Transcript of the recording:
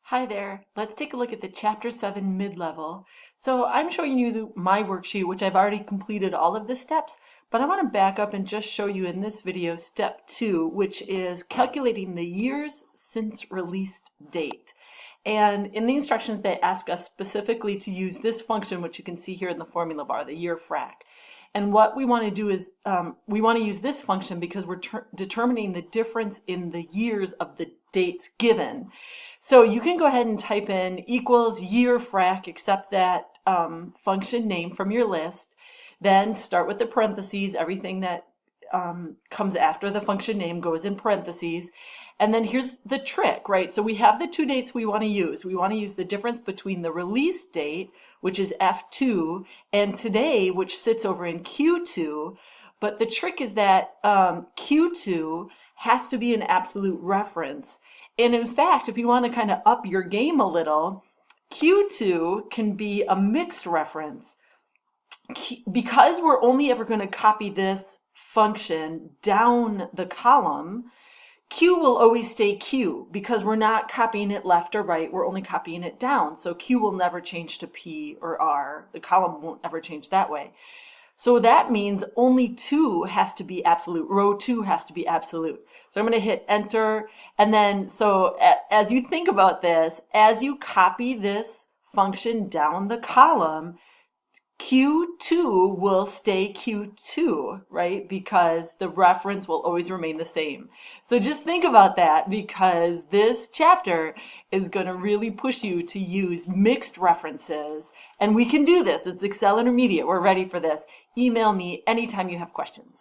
Hi there. Let's take a look at the Chapter 7 mid-level. So I'm showing you my worksheet, which I've already completed all of the steps, but I want to back up and just show you in this video step 2, which is calculating the years since release date. And in the instructions, they ask us specifically to use this function, which you can see here in the formula bar, the year frac. And what we want to do is we want to use this function because we're determining the difference in the years of the dates given. So you can go ahead and type in equals year frac, accept that function name from your list, then start with the parentheses. Everything that comes after the function name goes in parentheses. And then here's the trick, right? So we have the two dates we want to use. We want to use the difference between the release date, which is F2, and today, which sits over in Q2. But the trick is that Q2 has to be an absolute reference. And in fact, if you want to kind of up your game a little, Q2 can be a mixed reference. Because we're only ever going to copy this function down the column, Q will always stay Q because we're not copying it left or right, we're only copying it down. So Q will never change to P or R. The column won't ever change that way. So that means only 2 has to be absolute. Row 2 has to be absolute. So I'm going to hit enter. And then, so as you think about this, as you copy this function down the column, Q2 will stay Q2, right? Because the reference will always remain the same. So just think about that because this chapter is going to really push you to use mixed references. And we can do this. It's Excel Intermediate. We're ready for this. Email me anytime you have questions.